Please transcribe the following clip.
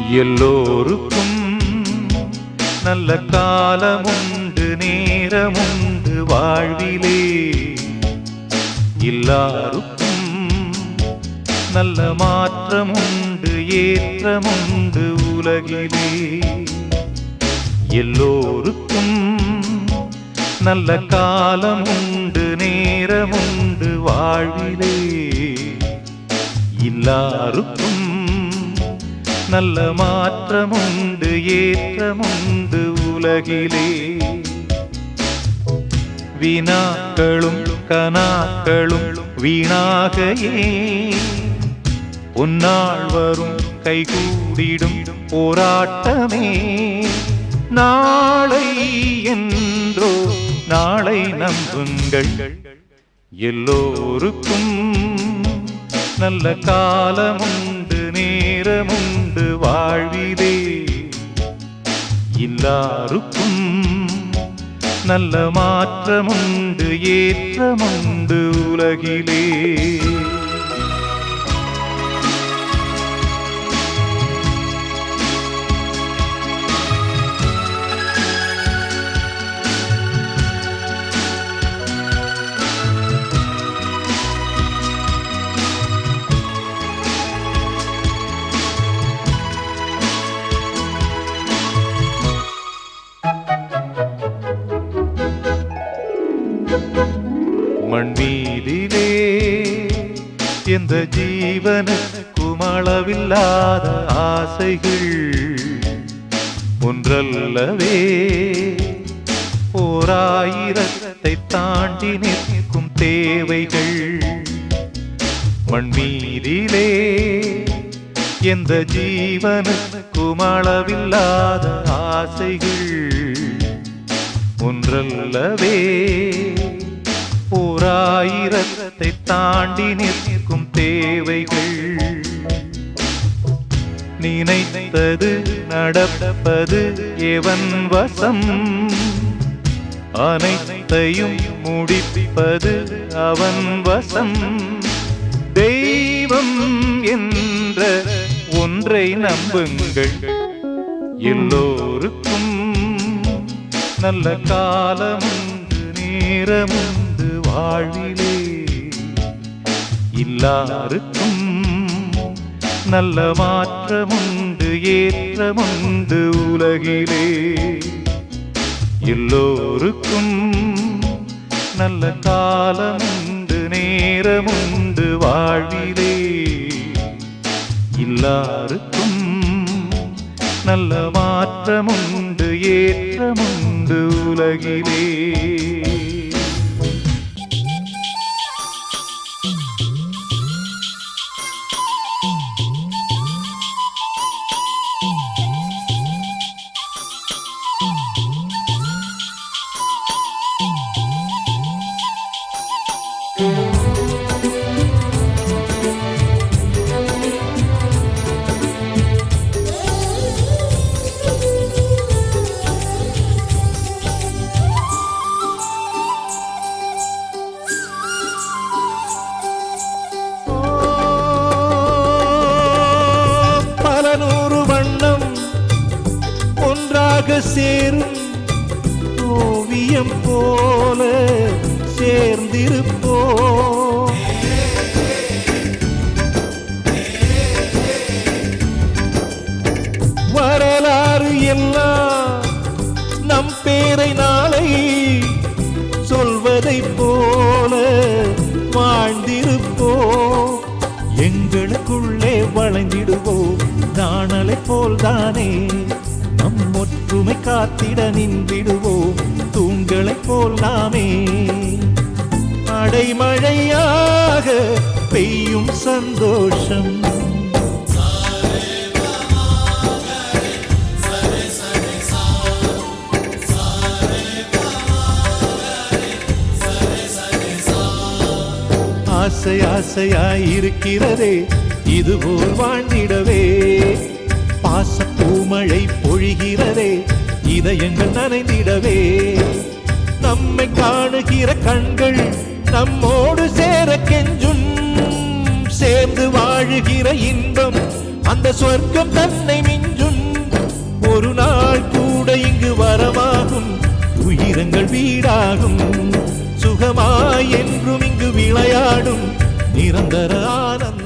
எல்லோருக்கும் நல்ல காலமுண்டு, நேரமுண்டு வாழ்விலே. எல்லாருக்கும் நல்ல மாற்றமுண்டு, ஏற்றமுண்டு உலகிலே. எல்லோருக்கும் நல்ல காலமுண்டு, நேரமுண்டு வாழ்விலே. எல்லாருக்கும் நல்ல மாற்றமுண்டு, ஏற்றமுண்டு உலகிலே. வினாக்களும் கனாக்களும் வீணாகையே உன்னாள் வரும் கைகூடிடும் போராட்டமே. நாளை என்றோ நாளை நம்புங்கள். எல்லோருக்கும் நல்ல காலமுண்டு, நேரமுண்டு வாழ்விலே. எல்லாருக்கும் நல்ல மாற்றமுண்டு, ஏற்றமுண்டு உலகிலே. மண் மீதிலே எந்த ஜீவனுக்கும் அளவில்லாத ஆசைகள் ஒன்றல்லவே. ஓராயிரத்தை தாண்டி நிற்கும் தேவைகள். மண் மீதிலே எந்த ஜீவனுக்கும் அளவில்லாத ஆசைகள் ஒன்றல்லவே. ஓராயிரத்தை தாண்டி நிற்கும் தேவைகள். நினைத்தது நடப்பது எவன் வசம்? அனைத்தையும் முடிப்பது அவன் வசம். தெய்வம் என்ற ஒன்றை நம்புங்கள். எல்லோருக்கும் நல்ல காலமுண்டு, நேரமுண்டு வாழ்விலே. எல்லாருக்கும் நல்ல மாற்றமுண்டு, ஏற்றமுண்டு உலகிலே. எல்லோருக்கும் நல்ல காலமுண்டு, நேரமுண்டு வாழ்விலே. எல்லாருக்கும் நல்ல மாற்றமுண்டு, ஏற்றமுண்டு உலகிலே. சேரும் ஓவியம் போல சேர்ந்திருப்போம். வரலாறு எல்லாம் நம் பேரை நாளை சொல்வதை போல வாழ்ந்திருப்போம். எங்களுக்குள்ளே வளைந்திடுவோம் நாணலை போல்தானே. நம் ஒற்றுமை காத்திட நின்றிடுவோம் தூண்களைப் போல் நாமே. அடைமழையாக பெய்யும் சந்தோஷம். ஆசை ஆசையாயிருக்கிறதே இதுபோல் வாழ்ந்திடவே. பாசப்பூமழை பொழிகிறதே இதயங்கள் நனைந்திடவே. நம்மை காணுகிற கண்கள் நம்மோடு சேர கெஞ்சும். சேர்ந்து வாழுகிற இன்பம் அந்த சொர்க்கம் தன்னை மிஞ்சும் ஒரு நாள் கூட இங்கு வரமாகும் உயிரங்கள் வீடாகும் சுகமாய் என்றும் இங்கு விளையாடும் நிரந்தர ஆனந்த